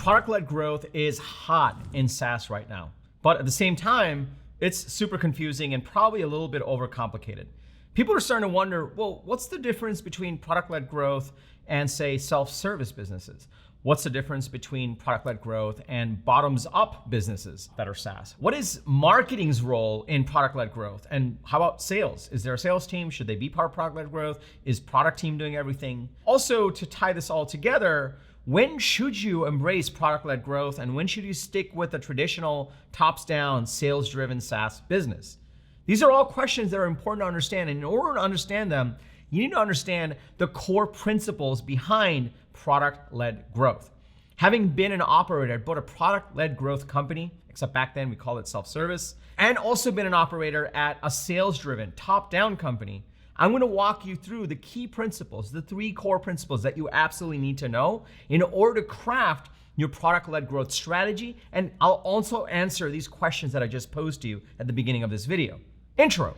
Product-led growth is hot in SaaS right now, but at the same time, it's super confusing and probably a little bit overcomplicated. People are starting to wonder, well, what's the difference between product-led growth and, say, self-service businesses? What's the difference between product-led growth and bottoms-up businesses that are SaaS? What is marketing's role in product-led growth? And how about sales? Is there a sales team? Should they be part of product-led growth? Is product team doing everything? Also, to tie this all together, when should you embrace product-led growth and when should you stick with a traditional tops-down sales-driven SaaS business? These are all questions that are important to understand. And in order to understand them, you need to understand the core principles behind product-led growth. Having been an operator at both a product-led growth company, except back then we called it self-service, and also been an operator at a sales-driven, top-down company, I'm gonna walk you through the key principles, the 3 core principles that you absolutely need to know in order to craft your product-led growth strategy. And I'll also answer these questions that I just posed to you at the beginning of this video. Intro.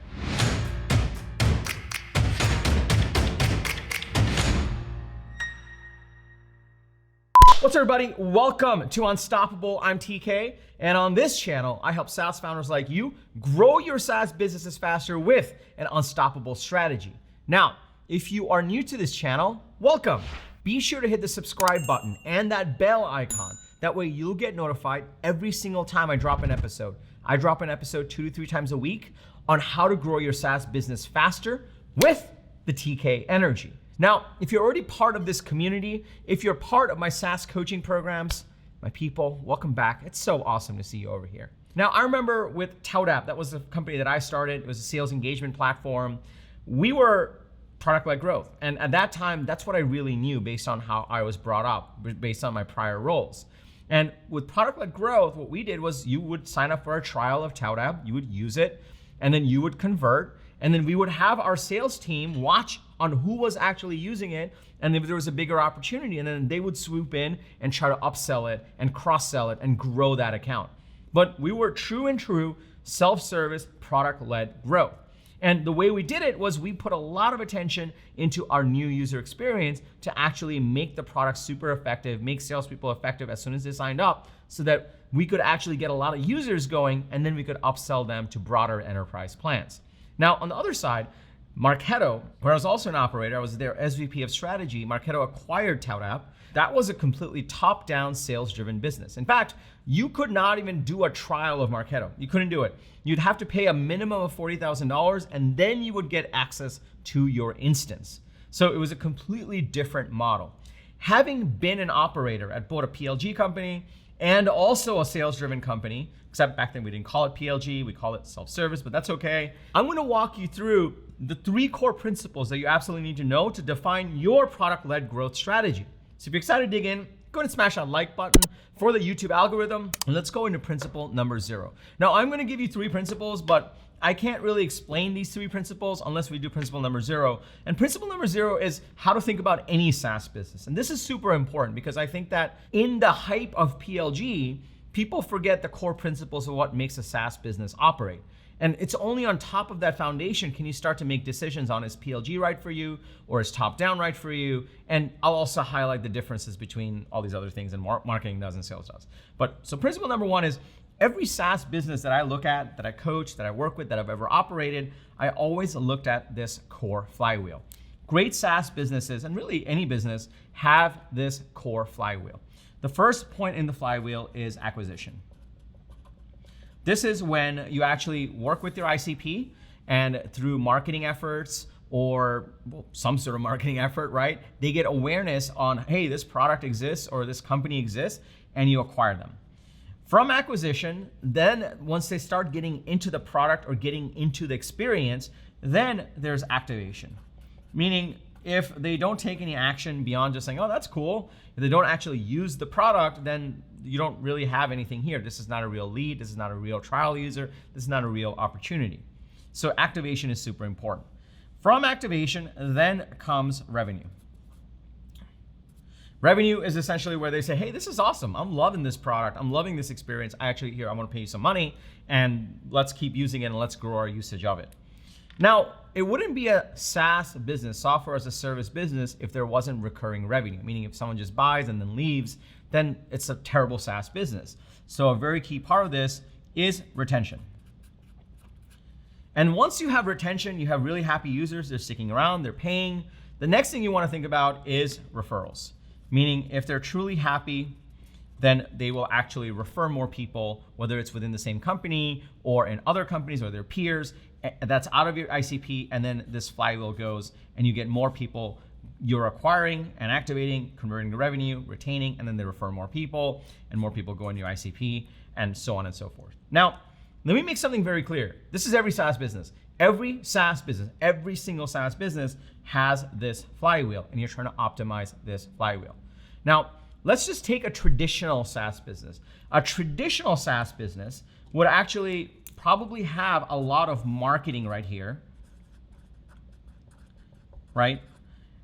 What's up, everybody? Welcome to Unstoppable. I'm TK, and on this channel, I help SaaS founders like you grow your SaaS businesses faster with an unstoppable strategy. Now, if you are new to this channel, welcome. Be sure to hit the subscribe button and that bell icon. That way you'll get notified every single time I drop an episode. I drop an episode 2 to 3 times a week on how to grow your SaaS business faster with the TK energy. Now, if you're already part of this community, if you're part of my SaaS coaching programs, my people, welcome back. It's so awesome to see you over here. Now, I remember with ToutApp, that was the company that I started. It was a sales engagement platform. We were product-led growth. And at that time, that's what I really knew based on how I was brought up, based on my prior roles. And with product-led growth, what we did was you would sign up for a trial of ToutApp, you would use it, and then you would convert. And then we would have our sales team watch on who was actually using it, and if there was a bigger opportunity, and then they would swoop in and try to upsell it and cross-sell it and grow that account. But we were true self-service product-led growth. And the way we did it was we put a lot of attention into our new user experience to actually make the product super effective, make salespeople effective as soon as they signed up, so that we could actually get a lot of users going, and then we could upsell them to broader enterprise plans. Now, on the other side, Marketo, where I was also an operator, I was their SVP of strategy. Marketo acquired ToutApp. That was a completely top-down sales-driven business. In fact, you could not even do a trial of Marketo. You couldn't do it. You'd have to pay a minimum of $40,000, and then you would get access to your instance. So it was a completely different model. Having been an operator at both a PLG company and also a sales-driven company, except back then we didn't call it PLG, we call it self-service, but that's okay. I'm gonna walk you through the 3 core principles that you absolutely need to know to define your product-led growth strategy. So if you're excited to dig in, go ahead and smash that like button for the YouTube algorithm, and let's go into principle number 0. Now, I'm gonna give you 3 principles, but I can't really explain these 3 principles unless we do principle number 0. And principle number 0 is how to think about any SaaS business. And this is super important because I think that in the hype of PLG, people forget the core principles of what makes a SaaS business operate. And it's only on top of that foundation can you start to make decisions on is PLG right for you or is top-down right for you? And I'll also highlight the differences between all these other things and marketing does and sales does. But so principle number 1 is every SaaS business that I look at, that I coach, that I work with, that I've ever operated, I always looked at this core flywheel. Great SaaS businesses, and really any business, have this core flywheel. The first point in the flywheel is acquisition. This is when you actually work with your ICP and through marketing efforts or some sort of marketing effort, right? They get awareness on, hey, this product exists or this company exists, and you acquire them. From acquisition, then once they start getting into the product or getting into the experience, then there's activation. Meaning if they don't take any action beyond just saying, oh, that's cool, if they don't actually use the product, then you don't really have anything here. This is not a real lead. This is not a real trial user. This is not a real opportunity. So activation is super important. From activation, then comes revenue. Revenue is essentially where they say, hey, this is awesome. I'm loving this product. I'm loving this experience. I want to pay you some money and let's keep using it and let's grow our usage of it. Now, it wouldn't be a SaaS business, software as a service business, if there wasn't recurring revenue, meaning if someone just buys and then leaves, then it's a terrible SaaS business. So a very key part of this is retention. And once you have retention, you have really happy users, they're sticking around, they're paying. The next thing you want to think about is referrals, meaning if they're truly happy, then they will actually refer more people, whether it's within the same company or in other companies or their peers. That's out of your ICP, and then this flywheel goes and you get more people you're acquiring and activating, converting to revenue, retaining, and then they refer more people, and more people go into your ICP, and so on and so forth. Now, let me make something very clear. This is every SaaS business. Every SaaS business, every single SaaS business has this flywheel, and you're trying to optimize this flywheel. Now, let's just take a traditional SaaS business. A traditional SaaS business would actually probably have a lot of marketing right here, right?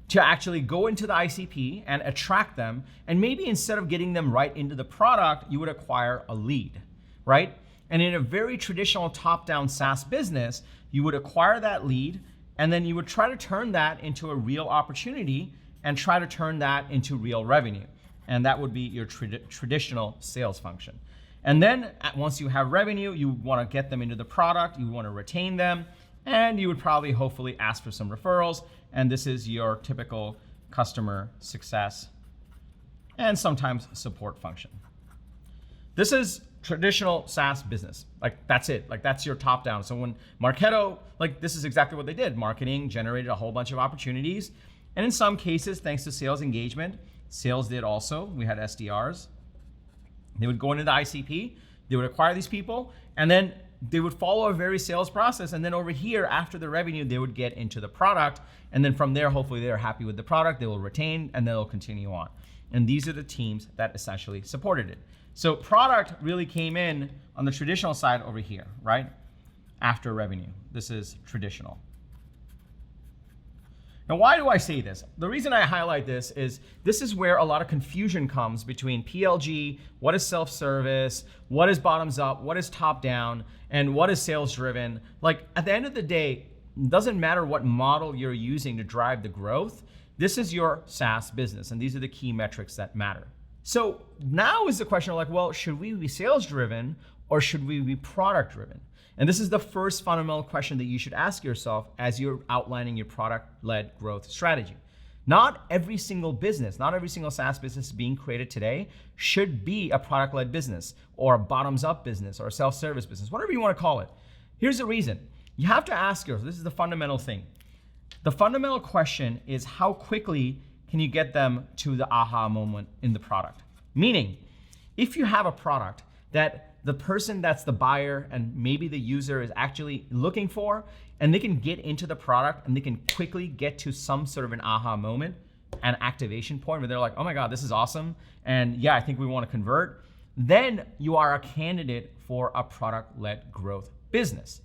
To actually go into the ICP and attract them. And maybe instead of getting them right into the product, you would acquire a lead, right? And in a very traditional top-down SaaS business, you would acquire that lead, and then you would try to turn that into a real opportunity and try to turn that into real revenue. And that would be your traditional sales function. And then once you have revenue, you want to get them into the product, you want to retain them, and you would probably hopefully ask for some referrals. And this is your typical customer success and sometimes support function. This is traditional SaaS business. Like that's it, like that's your top down. So when Marketo, like this is exactly what they did. Marketing generated a whole bunch of opportunities. And in some cases, thanks to sales engagement, sales did also. We had SDRs. They would go into the ICP, they would acquire these people, and then they would follow a very sales process. And then over here, after the revenue, they would get into the product. And then from there, hopefully they're happy with the product, they will retain, and they'll continue on. And these are the teams that essentially supported it. So product really came in on the traditional side over here, right? After revenue. This is traditional. Now, why do I say this? The reason I highlight this is where a lot of confusion comes between PLG, what is self-service, what is bottoms up, what is top down, and what is sales driven. Like at the end of the day, it doesn't matter what model you're using to drive the growth. This is your SaaS business, and these are the key metrics that matter. So now is the question of like, well, should we be sales driven or should we be product driven? And this is the first fundamental question that you should ask yourself as you're outlining your product-led growth strategy. Not every single business, not every single SaaS business being created today should be a product-led business or a bottoms-up business or a self-service business, whatever you want to call it. Here's the reason. You have to ask yourself, this is the fundamental thing. The fundamental question is how quickly can you get them to the aha moment in the product? Meaning, if you have a product that the person that's the buyer and maybe the user is actually looking for, and they can get into the product and they can quickly get to some sort of an aha moment, an activation point where they're like, oh my God, this is awesome. And yeah, I think we want to convert. Then you are a candidate for a product-led growth business.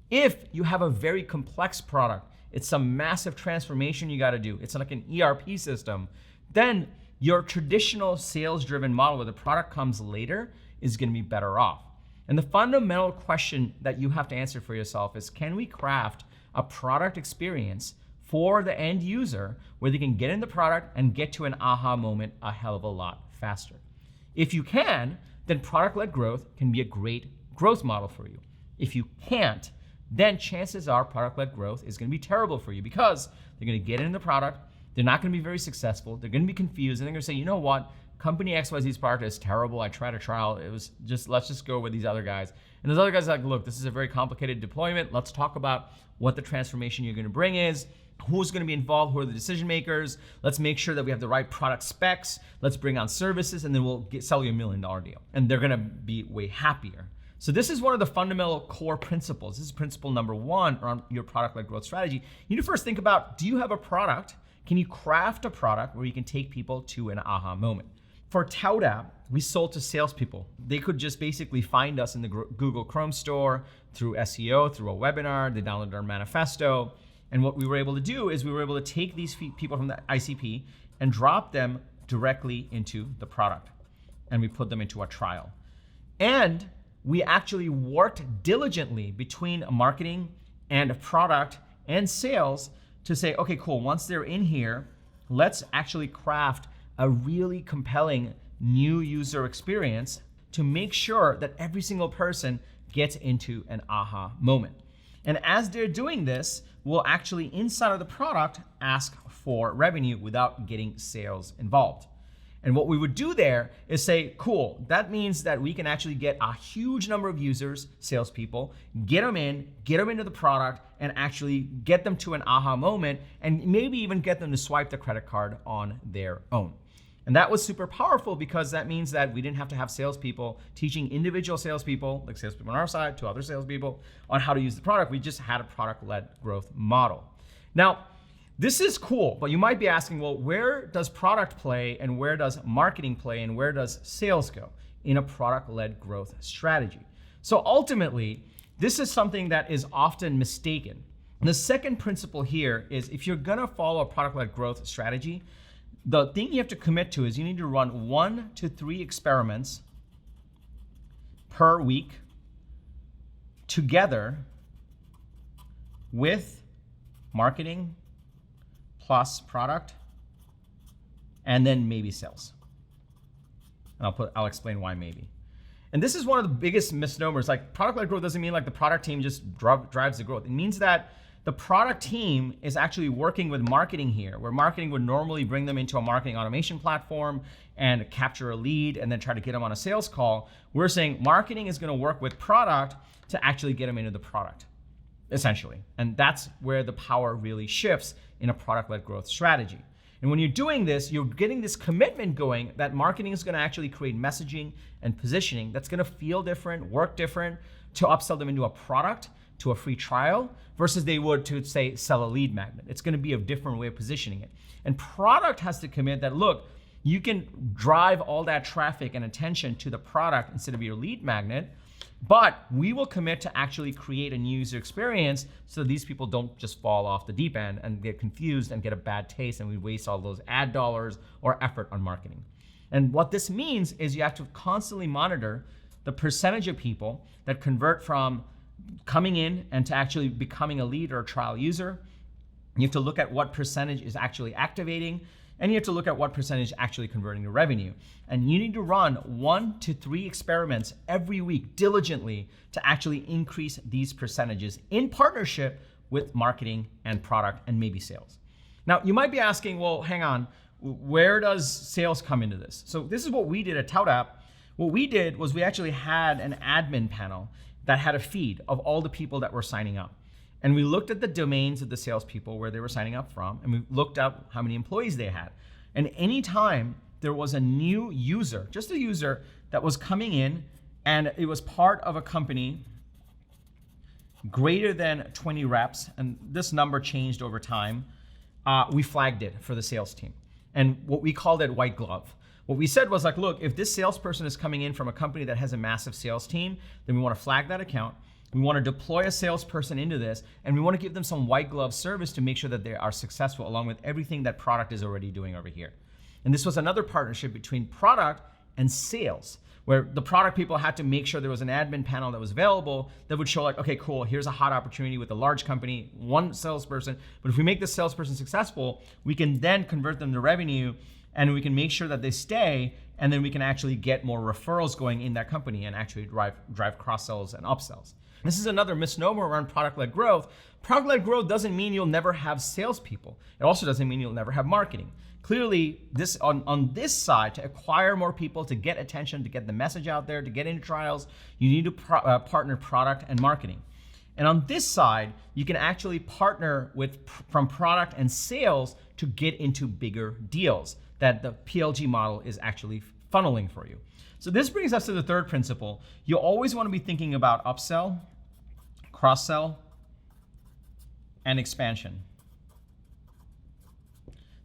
If you have a very complex product, it's some massive transformation you got to do, it's like an ERP system, then your traditional sales-driven model where the product comes later is going to be better off. And the fundamental question that you have to answer for yourself is, can we craft a product experience for the end user where they can get in the product and get to an aha moment a hell of a lot faster? If you can, then product-led growth can be a great growth model for you. If you can't, then chances are product-led growth is going to be terrible for you because they're going to get in the product, they're not going to be very successful, they're going to be confused, and they're going to say, you know what? Company XYZ's product is terrible. I tried a trial. It was just, let's just go with these other guys. And those other guys are like, look, this is a very complicated deployment. Let's talk about what the transformation you're going to bring is, who's going to be involved, who are the decision makers. Let's make sure that we have the right product specs. Let's bring on services, and then we'll sell you $1 million deal. And they're going to be way happier. So this is one of the fundamental core principles. This is principle number one on your product-led growth strategy. You need to first think about, do you have a product? Can you craft a product where you can take people to an aha moment? For Tout app, we sold to salespeople. They could just basically find us in the Google Chrome store through SEO, through a webinar. They downloaded our manifesto. And what we were able to do is we were able to take these people from the ICP and drop them directly into the product. And we put them into a trial. And we actually worked diligently between marketing and product and sales to say, okay, cool, once they're in here, let's actually craft a really compelling new user experience to make sure that every single person gets into an aha moment. And as they're doing this, we'll actually, inside of the product, ask for revenue without getting sales involved. And what we would do there is say, cool, that means that we can actually get a huge number of users, salespeople, get them into the product, and actually get them to an aha moment, and maybe even get them to swipe the credit card on their own. And that was super powerful because that means that we didn't have to have salespeople teaching individual salespeople, like salespeople on our side, to other salespeople, on how to use the product. We just had a product-led growth model. Now, this is cool, but you might be asking, well, where does product play and where does marketing play and where does sales go in a product-led growth strategy? So ultimately, this is something that is often mistaken. And the second principle here is if you're gonna follow a product-led growth strategy, the thing you have to commit to is you need to run 1 to 3 experiments per week together with marketing plus product, and then maybe sales. And I'll explain why maybe. And this is one of the biggest misnomers. Like, product-led growth doesn't mean like the product team just drives the growth. It means that the product team is actually working with marketing here, where marketing would normally bring them into a marketing automation platform and capture a lead and then try to get them on a sales call. We're saying marketing is gonna work with product to actually get them into the product, essentially. And that's where the power really shifts in a product-led growth strategy. And when you're doing this, you're getting this commitment going that marketing is gonna actually create messaging and positioning that's gonna feel different, work different, to upsell them into a product, to a free trial, versus they would to, say, sell a lead magnet. It's gonna be a different way of positioning it. And product has to commit that, look, you can drive all that traffic and attention to the product instead of your lead magnet, but we will commit to actually create a new user experience so these people don't just fall off the deep end and get confused and get a bad taste and we waste all those ad dollars or effort on marketing. And what this means is you have to constantly monitor the percentage of people that convert from coming in and to actually becoming a lead or a trial user. You have to look at what percentage is actually activating, and you have to look at what percentage is actually converting to revenue. And you need to run 1 to 3 experiments every week diligently to actually increase these percentages in partnership with marketing and product and maybe sales. Now, you might be asking, well, hang on, where does sales come into this? So this is what we did at ToutApp. What we did was we actually had an admin panel that had a feed of all the people that were signing up. And we looked at the domains of the salespeople where they were signing up from, and we looked up how many employees they had. And anytime there was a new user, just a user that was coming in and it was part of a company greater than 20 reps, and this number changed over time, we flagged it for the sales team. And what we called it white glove. What we said was like, look, if this salesperson is coming in from a company that has a massive sales team, then we want to flag that account. We want to deploy a salesperson into this, and we want to give them some white glove service to make sure that they are successful along with everything that product is already doing over here. And this was another partnership between product and sales, where the product people had to make sure there was an admin panel that was available that would show like, okay, cool, here's a hot opportunity with a large company, one salesperson. But if we make this salesperson successful, we can then convert them to revenue and we can make sure that they stay, and then we can actually get more referrals going in that company and actually drive cross-sells and upsells. This is another misnomer around product-led growth. Product-led growth doesn't mean you'll never have salespeople. It also doesn't mean you'll never have marketing. Clearly, this on this side, to acquire more people, to get attention, to get the message out there, to get into trials, you need to partner product and marketing. And on this side, you can actually partner from product and sales to get into bigger deals that the PLG model is actually funneling for you. So this brings us to the third principle. You always want to be thinking about upsell, cross-sell, and expansion.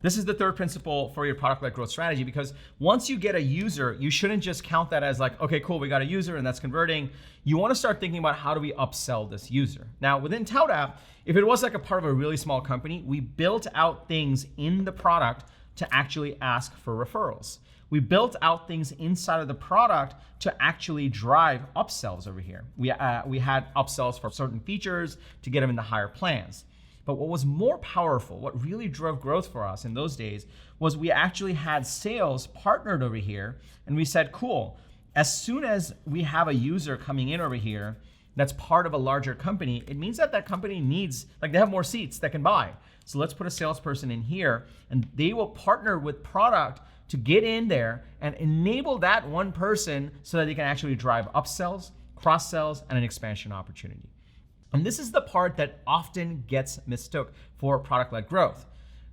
This is the third principle for your product-led growth strategy, because once you get a user, you shouldn't just count that as like, okay, cool, we got a user and that's converting. You want to start thinking about how do we upsell this user. Now within ToutApp, if it was like a part of a really small company, we built out things in the product to actually ask for referrals. We built out things inside of the product to actually drive upsells over here. We had upsells for certain features to get them into higher plans. But what was more powerful, what really drove growth for us in those days, was we actually had sales partnered over here, and we said, cool, as soon as we have a user coming in over here that's part of a larger company, it means that that company needs, like they have more seats that can buy. So let's put a salesperson in here, and they will partner with product to get in there and enable that one person so that they can actually drive upsells, cross-sells, and an expansion opportunity. And this is the part that often gets mistook for product-led growth.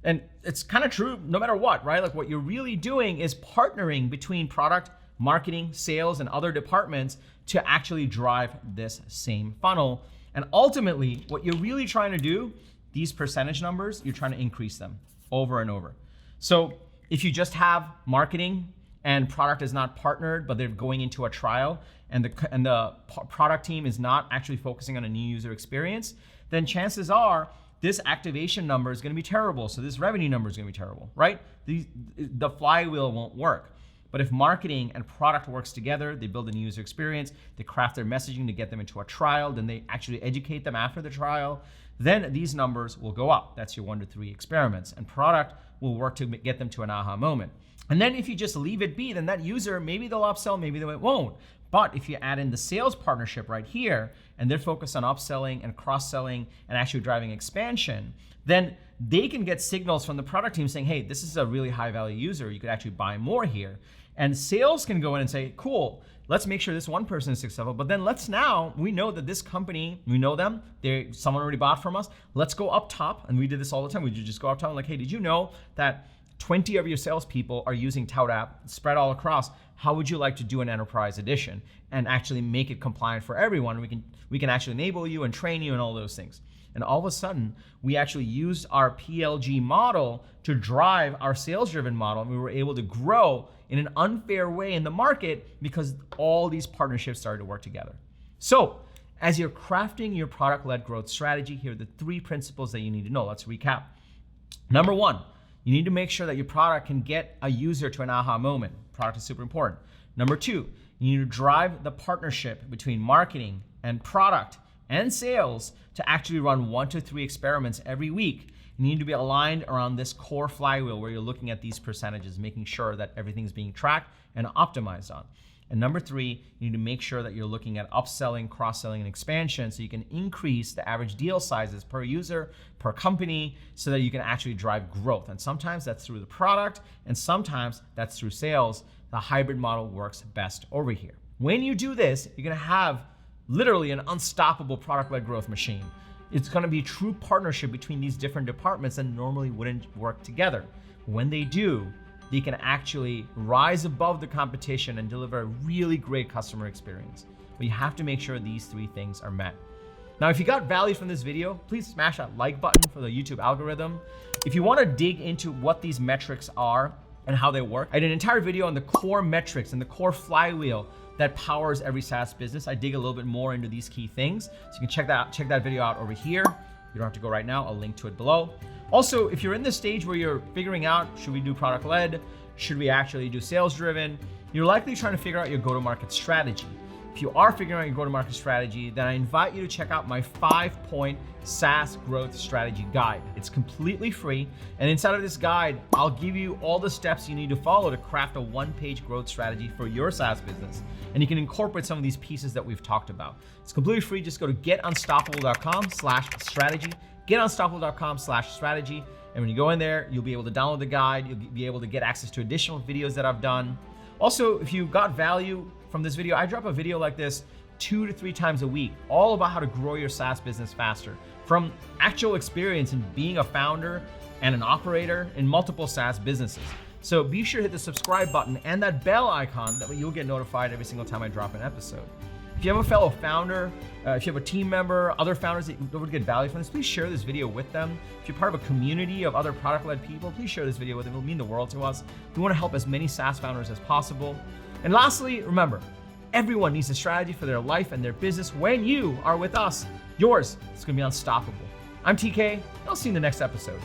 And it's kind of true no matter what, right? Like what you're really doing is partnering between product, marketing, sales, and other departments to actually drive this same funnel. And ultimately, what you're really trying to do, these percentage numbers, you're trying to increase them over and over. So if you just have marketing and product is not partnered, but they're going into a trial, and the product team is not actually focusing on a new user experience, then chances are this activation number is going to be terrible. So this revenue number is going to be terrible, right? The flywheel won't work. But if marketing and product works together, they build a new user experience, they craft their messaging to get them into a trial, then they actually educate them after the trial, then these numbers will go up. That's your 1 to 3 experiments. And product will work to get them to an aha moment. And then if you just leave it be, then that user, maybe they'll upsell, maybe they won't. But if you add in the sales partnership right here, and they're focused on upselling and cross-selling and actually driving expansion, then they can get signals from the product team saying, hey, this is a really high value user. You could actually buy more here. And sales can go in and say, cool, let's make sure this one person is successful. But then we know that this company, we know them, someone already bought from us. Let's go up top. And we did this all the time. We just go up top and like, hey, did you know that 20 of your salespeople are using Tout App spread all across? How would you like to do an enterprise edition and actually make it compliant for everyone? We can actually enable you and train you and all those things. And all of a sudden, we actually used our PLG model to drive our sales-driven model, and we were able to grow in an unfair way in the market because all these partnerships started to work together. So, as you're crafting your product-led growth strategy, here are the 3 principles that you need to know. Let's recap. Number 1, you need to make sure that your product can get a user to an aha moment. Product is super important. Number 2, you need to drive the partnership between marketing and product and sales to actually run 1 to 3 experiments every week. You need to be aligned around this core flywheel where you're looking at these percentages, making sure that everything's being tracked and optimized on. And number 3, you need to make sure that you're looking at upselling, cross-selling, and expansion so you can increase the average deal sizes per user, per company, so that you can actually drive growth. And sometimes that's through the product, and sometimes that's through sales. The hybrid model works best over here. When you do this, you're gonna have literally an unstoppable product-led growth machine. It's gonna be a true partnership between these different departments that normally wouldn't work together. When they do, they can actually rise above the competition and deliver a really great customer experience. But you have to make sure these 3 things are met. Now, if you got value from this video, please smash that like button for the YouTube algorithm. If you wanna dig into what these metrics are and how they work, I did an entire video on the core metrics and the core flywheel that powers every SaaS business. I dig a little bit more into these key things. So you can check that video out over here. You don't have to go right now, I'll link to it below. Also, if you're in the stage where you're figuring out, should we do product-led? Should we actually do sales-driven? You're likely trying to figure out your go-to-market strategy. If you are figuring out your go-to-market strategy, then I invite you to check out my 5-point SaaS growth strategy guide. It's completely free. And inside of this guide, I'll give you all the steps you need to follow to craft a 1-page growth strategy for your SaaS business. And you can incorporate some of these pieces that we've talked about. It's completely free. Just go to getunstoppable.com/strategy, getunstoppable.com/strategy. And when you go in there, you'll be able to download the guide. You'll be able to get access to additional videos that I've done. Also, if you got value from this video, I drop a video like this 2 to 3 times a week, all about how to grow your SaaS business faster from actual experience in being a founder and an operator in multiple SaaS businesses. So be sure to hit the subscribe button and that bell icon, that way you'll get notified every single time I drop an episode. If you have a fellow founder, if you have a team member, other founders that would get value from this, please share this video with them. If you're part of a community of other product-led people, please share this video with them. It'll mean the world to us. We want to help as many SaaS founders as possible. And lastly, remember, everyone needs a strategy for their life and their business. When you are with us, yours is going to be unstoppable. I'm TK, and I'll see you in the next episode.